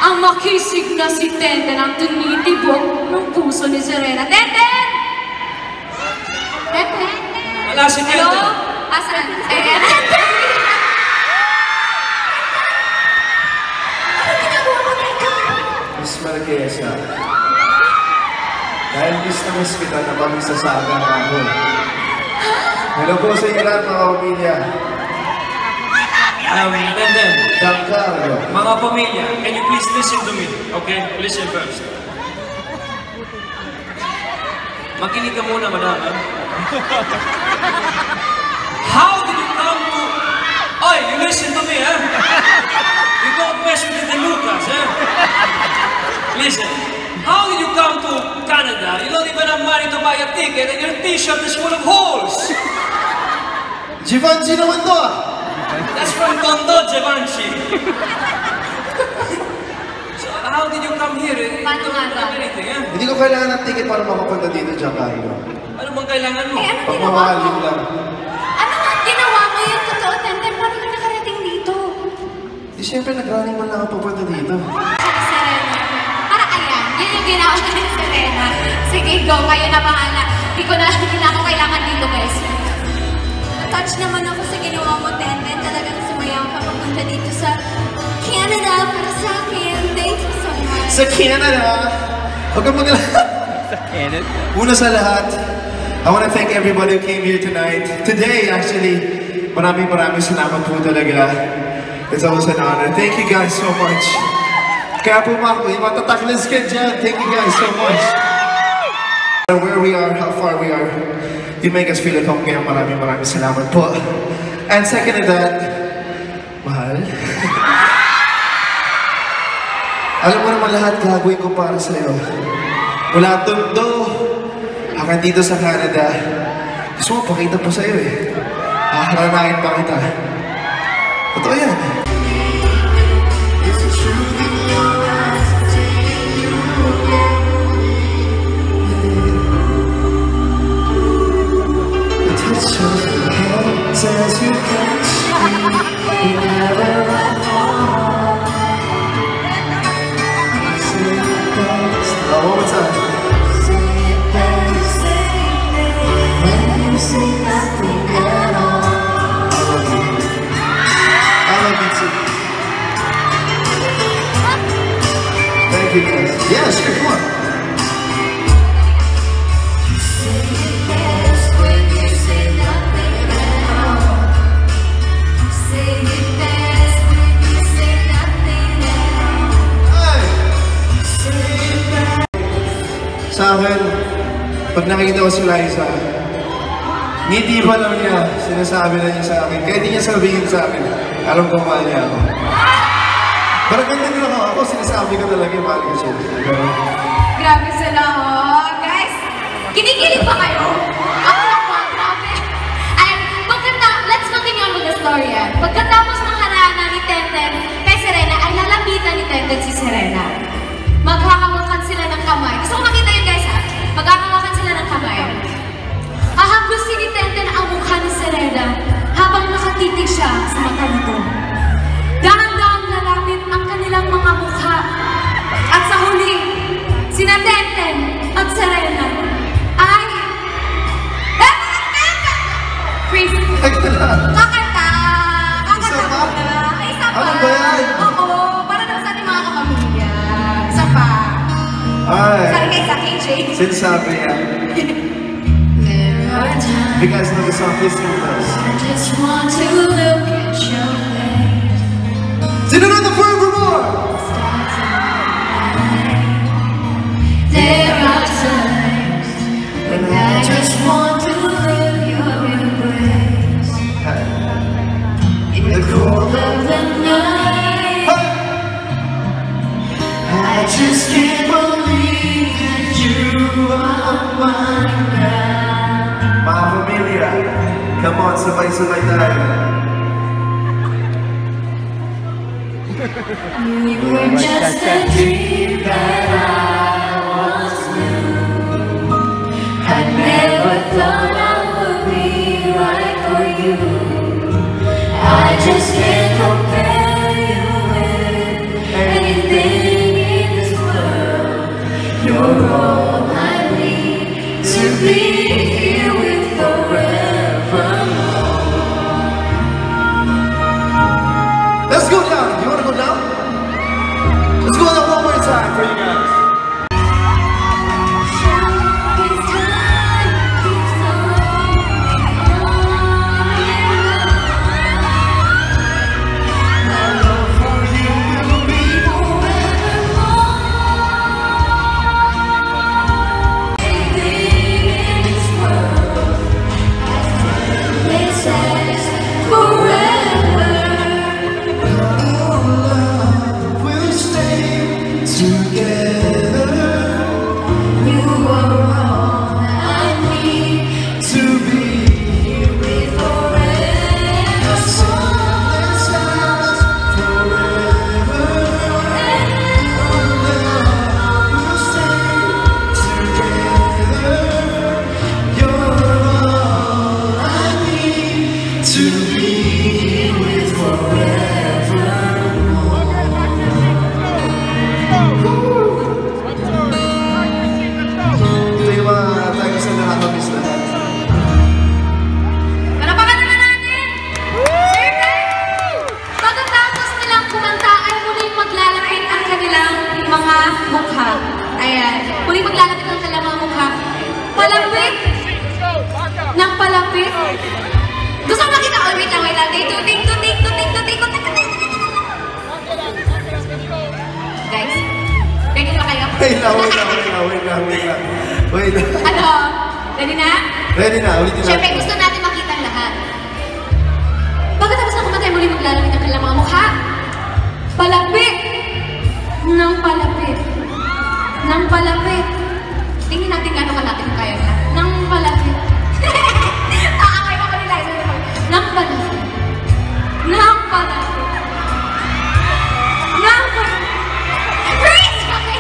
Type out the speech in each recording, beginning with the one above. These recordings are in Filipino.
ang makisig na si Tenten ang tumitibok ng puso ni Serena. Tenten! Tenten? Wala si Tenten. Hello? Asan? Ayan. Miss Marquesa, dahil miss na miss kita na pag-isasaga ako. Hello po sa inyo lahat mga pamilya. Tenten. Giancarlo. Mga pamilya, can you please listen to me? Okay? Listen first. Makinig ka muna, madam. How did you come to... Oy, you listen to me, huh? You don't mess with the Lucas, huh? Listen. How did you come to Canada? You don't even have money to buy a ticket and your t-shirt is full of holes. Givenchy naman to ah! That's from Tondo, Givenchy. So, how did you come here? You Paano don't nga ba? have anything, huh? Hindi ko kailangan ng ticket para makapunta dito, Giancarlo. Ano bang kailangan mo? Eh, ano ginawa Pagmamahalin mo? lang. Ano nga ginawa mo yung totoo, Tenten? Paano ka nakarating dito? Di siyempre nag-running man lang ako papunta dito. Sa Serena. Para ayan, yun yung ginawa ko ni Serena. Sige, go, kayo na bahala. Hindi na ako kailangan dito, guys. Touch naman ako sa ginawa mo, Tenten. Talagang sumayaw ka papunta dito sa Canada para sa akin. Thank you so much. Sa Canada! Huwag kang mag-alala. Sa Canada? Una sa lahat, I want to thank everybody who came here tonight. Today, actually, maraming salamat po talaga. It's always an honor. Thank you guys so much. Kaya po matataklas ka dyan. Thank you guys so much. Where we are, how far we are, you make us feel at home. Kaya maraming salamat po. And second to that, mahal. Alam mo naman lahat gagawin ko para sa'yo. Mula Tondo, hanggang dito sa Canada. Gusto mo, pakita po sa'yo eh. Haharanahin pa kita. Totoo yan. The touch of your hand says you catch me whenever I fall. Say it best. Oh, one more time. Say it best when you say nothing at all. I love you too. Thank you guys. Yeah, sure, come on. Sa akin, pag nakita ko si Liza, ngiti pa lang niya, sinasabi na niya sa akin. Kahit di niya sabihin sa akin, alam ko mahal niya ako. Parang ganyan lang ako, sinasabi ko talaga mahal ko siya. Grabe sila, oh. Guys, kinikilig pa kayo? Ako lang po, grabe. And let's continue on with the story. Pagkatapos ng harana ni Tenten kay Serena, ay lalapitan ni Tenten si Serena. Maghahawakan sila ng kamay. Gusto ko makita yun, guys, ha? Maghahawakan sila ng kamay. Hahagusin ni Tenten ang mukha ni Serena habang nakatitig siya sa mata nito. Dahan-dahan lalapit ang kanilang mga mukha. At sa huli, sina Tenten at Serena ay... Freeze! Kakanta! Kakanta mo na! Isa pa! Ano ba yan? Oo, para naman sa ating mga kapamilya. Isa pa. Ay, Sorry guys, sa KJ. sinasabi niya. If you guys know the song, please sing with us. I just want to look at your face. Sino na the Forevermore? There are times when I just want to feel your embrace. In the cold of the night, I just can't believe that you are mine now. Mga pamilya, come on, sabay-sabay tayo. You were just a dream that I once knew. I never thought I would be right for you. I just can't compare you with anything. You're all I need to be here with forevermore. Let's go down. Do you want to go down? Let's go down one more time for you guys. Palapit! Nang palapit! Gusto mo makita? Oh, wait lang. Take two. Guys, ready na kayo? Wait lang. Ano? Ready na? Ready na, ulitin natin. Siyempre, gusto natin makita ang lahat. Pagkatapos ng kumantay, muli maglalapit ang kanilang mga mukha. Palapit! Nang palapit. Nang palapit. Tingnan natin gano'ng kalapit kung kaya na. Nang palapit. Aakay ako nila. Nang palapit. Nang palapit. Nang palapit. Freeze! Okay.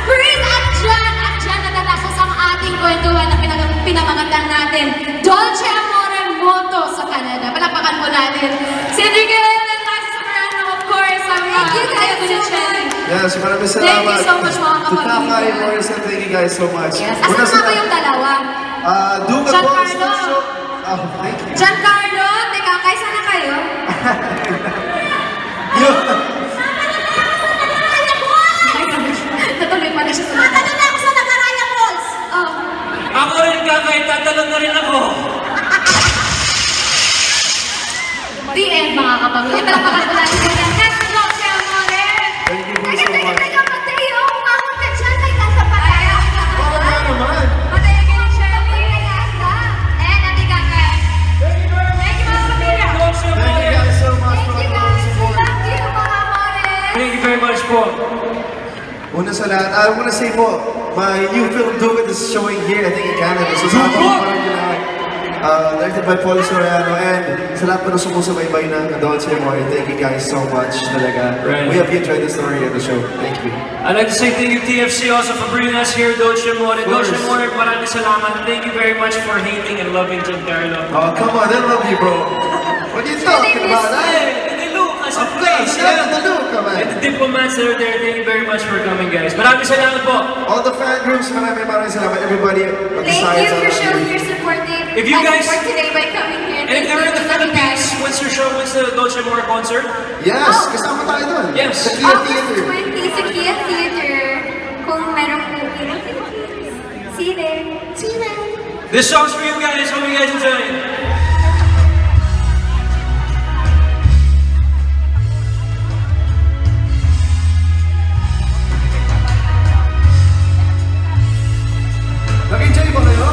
Freeze! At dyan natatapos ang ating kwentuhan na pinamagandang natin. Dolce Amore Moto sa Canada. Palakpakan po natin. Si Enrique and Liza Sobrano, of course. Thank you guys so much. Yes, maraming salamat. Thank you so much, mga To Kakay, kapamilya. Morrison, thank you guys so much. Yes. Asan nga ba yung dalawa? Duke Giancarlo. Oh, thank you. Giancarlo, teka, kaysa na kayo? Natuloy pa na siya sa mga. Tatalon na ako sa Nagaraya Falls! Oh. Ako rin kakay, tatalon na rin ako. The end, mga kapamilya. Palakpakan po natin kayo. Next, Dolce Amore. Thank you so much. Teka, Mateo. Umahon ka dyan. May kanta pa tayo. Oo nga naman. Mateo, kayo, Shirley. And Ate Kakay. Thank you, mga kapamilya. Dolce Thank you Amore. guys so much Thank for you, the guys. support. Love you, mga amore. Thank you very much po. Una sa lahat, I want to say po, my new film Do It is showing here, I think in Canada. So sa mga parang yun lahat. Directed by Paul Soriano and sa lahat po na sumusubaybay ng Dolce Amore. Thank you guys so much talaga. Right. We hope you enjoyed the story of the show. Thank you. I'd like to say thank you TFC also for bringing us here, Dolce Amore. course. Dolce Amore, maraming salamat. Thank you very much for hating and loving Giancarlo. Oh, come on, they love you, bro. What are you talking about? Hey, the Lucas, of course, Yeah, the look, And man. the diplomats that are there, thank you very much for coming, guys. Maraming salamat po. All the fan groups, maraming salamat. Everybody, Thank you for showing your support If you guys- support today by coming here. And if Thank you're in you. the Love you guys. Philippines, when's your show? When's the Dolce Amore concert? Yes, kasama tayo doon. Yes. Sa Kia August Theater. 20 sa Kia Theater. Kung merong movie ng Philippines. See you there. See you there. This song's for you guys. Hope you guys enjoy it. Nag-enjoy ba kayo?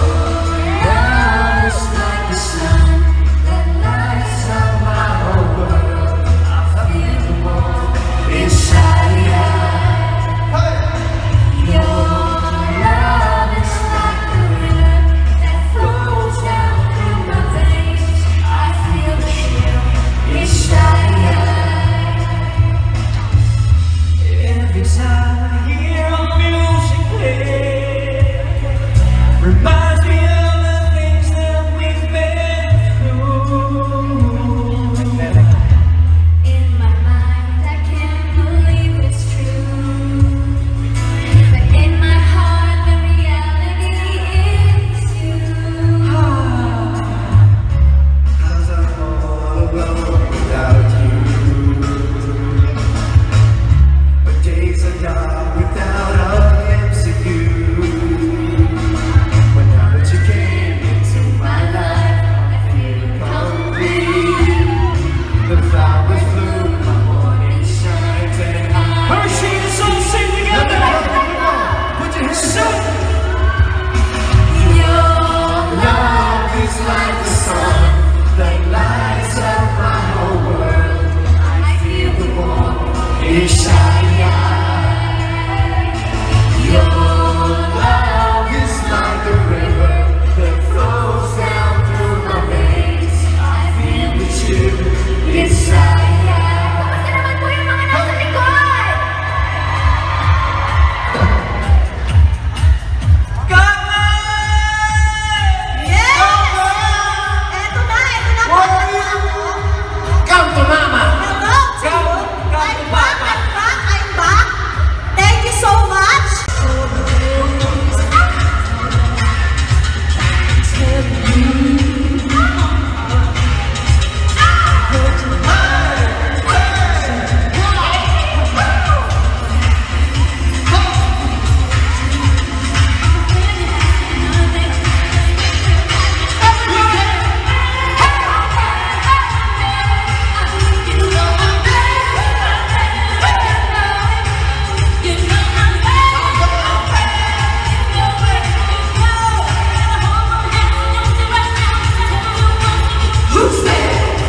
two-step.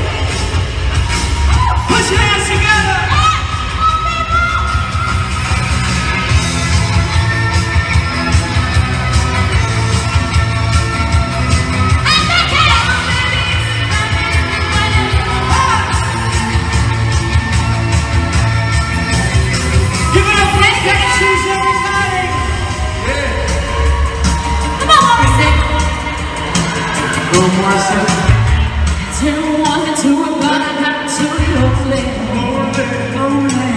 Put your hands together. Give it up for the Cashews, everybody. Come on, Morrison. Go, Morrison. Didn't want to, but I got to your place. Lonely, lonely.